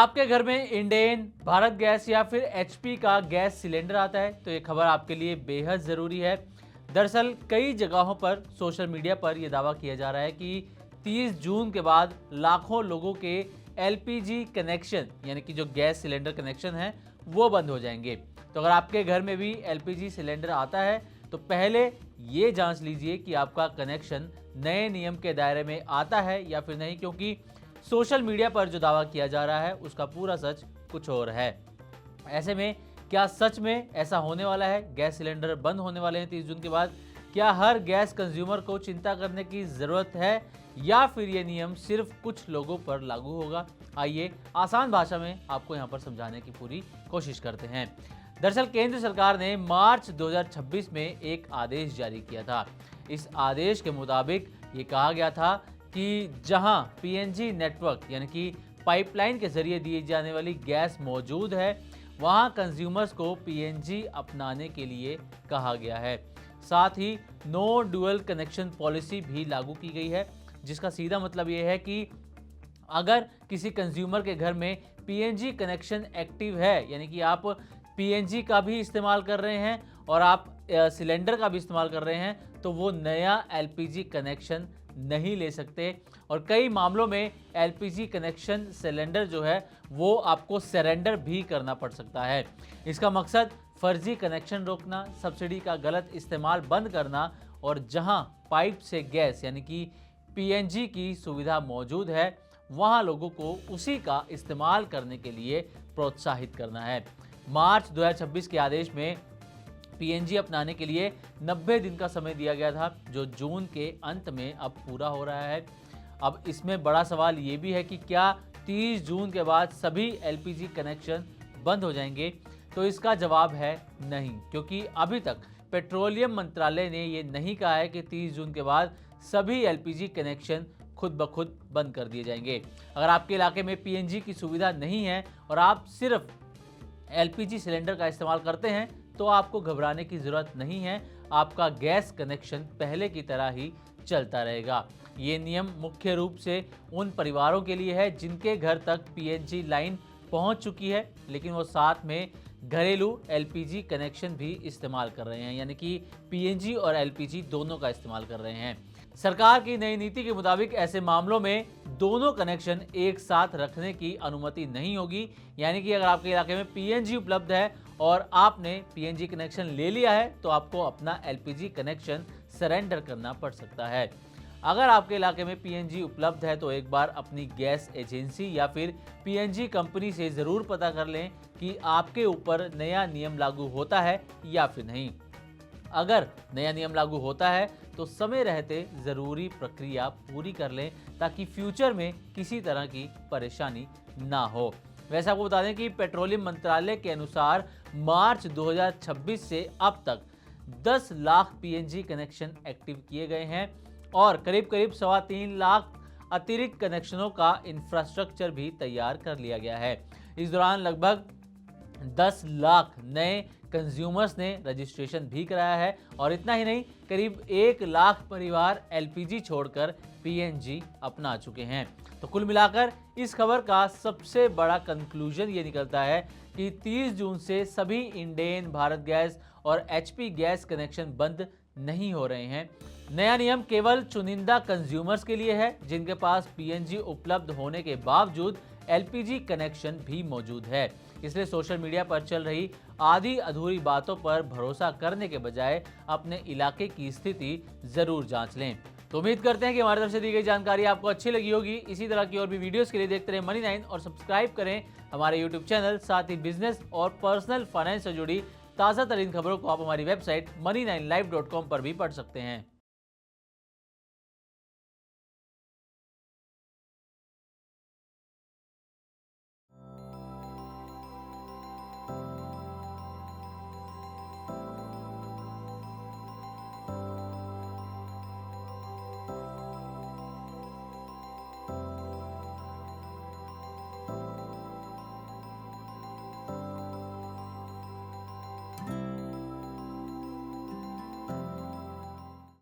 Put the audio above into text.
आपके घर में इंडेन, भारत गैस या फिर एचपी का गैस सिलेंडर आता है तो ये खबर आपके लिए बेहद ज़रूरी है। दरअसल कई जगहों पर सोशल मीडिया पर यह दावा किया जा रहा है कि 30 जून के बाद लाखों लोगों के एलपीजी कनेक्शन यानी कि जो गैस सिलेंडर कनेक्शन है वो बंद हो जाएंगे। तो अगर आपके घर में भी एलपीजी सिलेंडर आता है तो पहले ये जांच लीजिए कि आपका कनेक्शन नए नियम के दायरे में आता है या फिर नहीं, क्योंकि सोशल मीडिया पर जो दावा किया जा रहा है उसका पूरा सच कुछ और है। ऐसे में क्या सच में ऐसा होने वाला है? गैस सिलेंडर बंद होने वाले हैं 30 जून के बाद? क्या हर गैस कंज्यूमर को चिंता करने की ज़रूरत है या फिर ये नियम सिर्फ कुछ लोगों पर लागू होगा? आइए आसान भाषा में आपको यहाँ पर समझाने की पूरी कोशिश करते हैं। दरअसल केंद्र सरकार ने मार्च 2026 में एक आदेश जारी किया था। इस आदेश के मुताबिक ये कहा गया था कि जहां पीएनजी नेटवर्क यानी कि पाइपलाइन के जरिए दी जाने वाली गैस मौजूद है वहां कंज्यूमर्स को पीएनजी अपनाने के लिए कहा गया है। साथ ही नो ड्यूअल कनेक्शन पॉलिसी भी लागू की गई है, जिसका सीधा मतलब ये है कि अगर किसी कंज्यूमर के घर में पीएनजी कनेक्शन एक्टिव है यानी कि आप पीएनजी का भी इस्तेमाल कर रहे हैं और आप सिलेंडर का भी इस्तेमाल कर रहे हैं तो वो नया एलपीजी कनेक्शन नहीं ले सकते। और कई मामलों में एलपीजी कनेक्शन सिलेंडर जो है वो आपको सरेंडर भी करना पड़ सकता है। इसका मकसद फर्जी कनेक्शन रोकना, सब्सिडी का गलत इस्तेमाल बंद करना और जहां पाइप से गैस यानी कि पीएनजी की सुविधा मौजूद है वहां लोगों को उसी का इस्तेमाल करने के लिए प्रोत्साहित करना है। मार्च 2026 के आदेश में पीएनजी अपनाने के लिए 90 दिन का समय दिया गया था, जो जून के अंत में अब पूरा हो रहा है। अब इसमें बड़ा सवाल ये भी है कि क्या 30 जून के बाद सभी एलपीजी कनेक्शन बंद हो जाएंगे? तो इसका जवाब है नहीं, क्योंकि अभी तक पेट्रोलियम मंत्रालय ने ये नहीं कहा है कि 30 जून के बाद सभी एलपीजी कनेक्शन खुद ब खुद बंद कर दिए जाएंगे। अगर आपके इलाके में पीएनजी की सुविधा नहीं है और आप सिर्फ एलपीजी सिलेंडर का इस्तेमाल करते हैं तो आपको घबराने की ज़रूरत नहीं है। आपका गैस कनेक्शन पहले की तरह ही चलता रहेगा। ये नियम मुख्य रूप से उन परिवारों के लिए है जिनके घर तक पीएनजी लाइन पहुंच चुकी है लेकिन वो साथ में घरेलू एलपीजी कनेक्शन भी इस्तेमाल कर रहे हैं, यानी कि पीएनजी और एलपीजी दोनों का इस्तेमाल कर रहे हैं। सरकार की नई नीति के मुताबिक ऐसे मामलों में दोनों कनेक्शन एक साथ रखने की अनुमति नहीं होगी। यानी कि अगर आपके इलाके में पीएनजी उपलब्ध है और आपने पीएनजी कनेक्शन ले लिया है तो आपको अपना एलपीजी कनेक्शन सरेंडर करना पड़ सकता है। अगर आपके इलाके में पीएनजी उपलब्ध है तो एक बार अपनी गैस एजेंसी या फिर पीएनजी कंपनी से ज़रूर पता कर लें कि आपके ऊपर नया नियम लागू होता है या फिर नहीं। अगर नया नियम लागू होता है तो समय रहते ज़रूरी प्रक्रिया पूरी कर लें ताकि फ्यूचर में किसी तरह की परेशानी ना हो। वैसे आपको बता दें कि पेट्रोलियम मंत्रालय के अनुसार मार्च 2026 से अब तक 10 लाख पीएनजी कनेक्शन एक्टिव किए गए हैं और करीब 3.25 लाख अतिरिक्त कनेक्शनों का इंफ्रास्ट्रक्चर भी तैयार कर लिया गया है। इस दौरान लगभग 10 लाख नए कंज्यूमर्स ने रजिस्ट्रेशन भी कराया है और इतना ही नहीं, करीब 1 लाख परिवार एलपीजी छोड़कर पीएनजी अपना चुके हैं। तो कुल मिलाकर इस खबर का सबसे बड़ा कंक्लूजन ये निकलता है कि 30 जून से सभी इंडेन, भारत गैस और एचपी गैस कनेक्शन बंद नहीं हो रहे हैं। नया नियम केवल चुनिंदा कंज्यूमर्स के लिए है जिनके पास पीएनजी उपलब्ध होने के बावजूद एलपीजी कनेक्शन भी मौजूद है। इसलिए सोशल मीडिया पर चल रही आधी अधूरी बातों पर भरोसा करने के बजाय अपने इलाके की स्थिति जरूर जांच लें। तो उम्मीद करते हैं कि हमारी तरफ से दी गई जानकारी आपको अच्छी लगी होगी। इसी तरह की और भी वीडियोस के लिए देखते रहें मनी 9 और सब्सक्राइब करें हमारे यूट्यूब चैनल। साथ ही बिजनेस और पर्सनल फाइनेंस से जुड़ी ताज़ा तरीन खबरों को आप हमारी वेबसाइट money9live.com पर भी पढ़ सकते हैं।